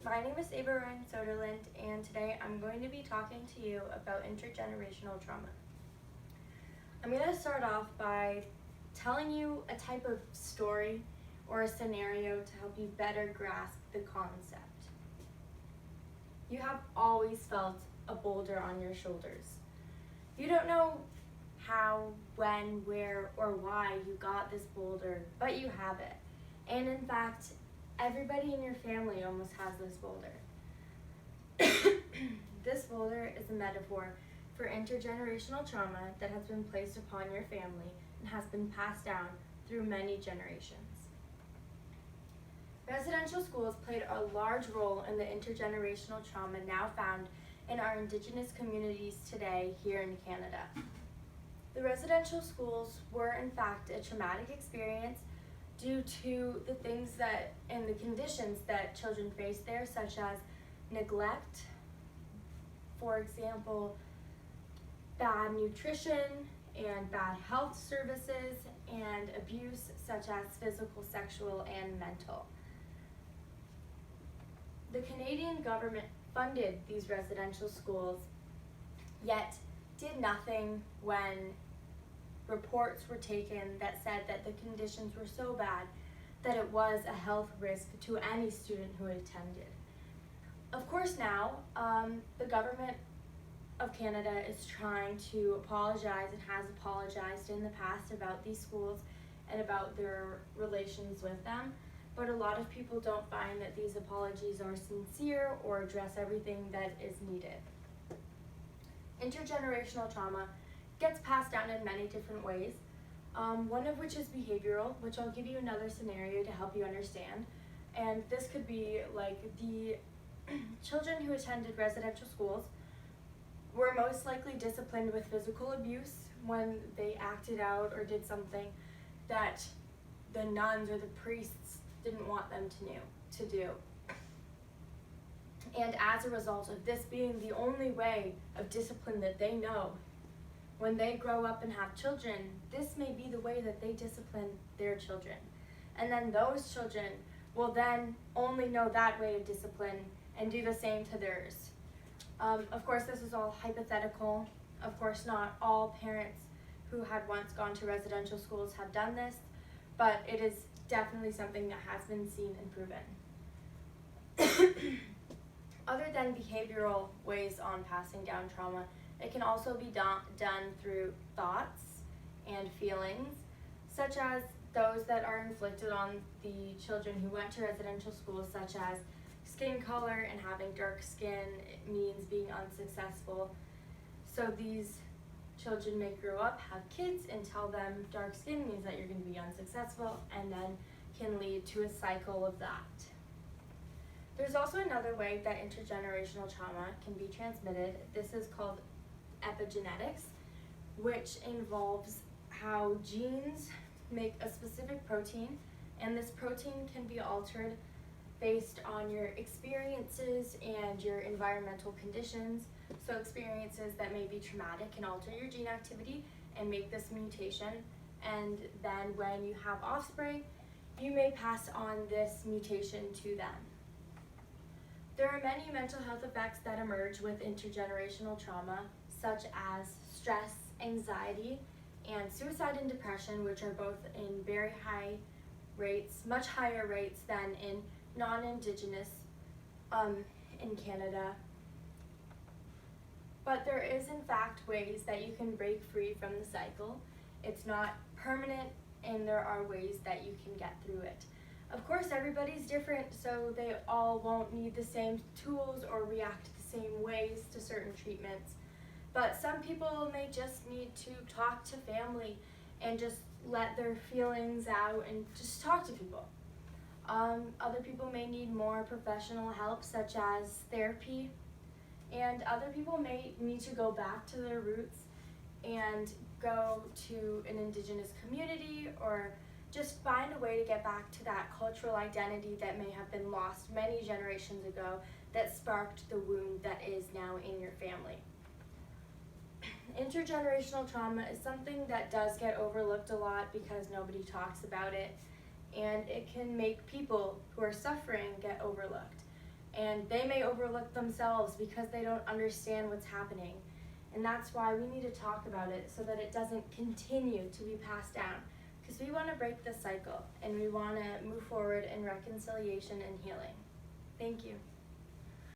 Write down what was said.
My name is Ava Ryan-Soderlund, and today I'm going to be talking to you about intergenerational trauma. I'm going to start off by telling you a type of story or a scenario to help you better grasp the concept. You have always felt a boulder on your shoulders. You don't know how, when, where, or why you got this boulder, but you have it. And in fact, everybody in your family almost has this boulder. This boulder is a metaphor for intergenerational trauma that has been placed upon your family and has been passed down through many generations. Residential schools played a large role in the intergenerational trauma now found in our Indigenous communities today here in Canada. The residential schools were in fact a traumatic experience due to the things that and the conditions that children face there, such as neglect, for example, bad nutrition and bad health services, and abuse such as physical, sexual, and mental. The Canadian government funded these residential schools, yet did nothing when reports were taken that said that the conditions were so bad that it was a health risk to any student who attended. Of course now, the government of Canada is trying to apologize and has apologized in the past about these schools and about their relations with them, but a lot of people don't find that these apologies are sincere or address everything that is needed. Intergenerational trauma gets passed down in many different ways, one of which is behavioral, which I'll give you another scenario to help you understand. And this could be like the children who attended residential schools were most likely disciplined with physical abuse when they acted out or did something that the nuns or the priests didn't want them to do. And as a result of this being the only way of discipline that they know, when they grow up and have children, this may be the way that they discipline their children. And then those children will then only know that way of discipline and do the same to theirs. Of course, this is all hypothetical. Of course, not all parents who had once gone to residential schools have done this, but it is definitely something that has been seen and proven. Other than behavioral ways on passing down trauma, it can also be done through thoughts and feelings, such as those that are inflicted on the children who went to residential schools, such as skin color, and having dark skin means being unsuccessful. So these children may grow up, have kids, and tell them dark skin means that you're going to be unsuccessful, and then can lead to a cycle of that. There's also another way that intergenerational trauma can be transmitted. This is called epigenetics, which involves how genes make a specific protein, and this protein can be altered based on your experiences and your environmental conditions. So experiences that may be traumatic can alter your gene activity and make this mutation, and then when you have offspring, you may pass on this mutation to them. There are many mental health effects that emerge with intergenerational trauma, such as stress, anxiety, and suicide and depression, which are both in very high rates, much higher rates than in non-Indigenous in Canada. But there is in fact ways that you can break free from the cycle. It's not permanent, and there are ways that you can get through it. Of course, everybody's different, so they all won't need the same tools or react the same ways to certain treatments. But some people may just need to talk to family and just let their feelings out and just talk to people. Other people may need more professional help, such as therapy, and other people may need to go back to their roots and go to an Indigenous community, or just find a way to get back to that cultural identity that may have been lost many generations ago that sparked the wound that is now in your family. Intergenerational trauma is something that does get overlooked a lot because nobody talks about it, and it can make people who are suffering get overlooked. and they may overlook themselves because they don't understand what's happening. And that's why we need to talk about it so that it doesn't continue to be passed down. Because we want to break the cycle and we want to move forward in reconciliation and healing. Thank you.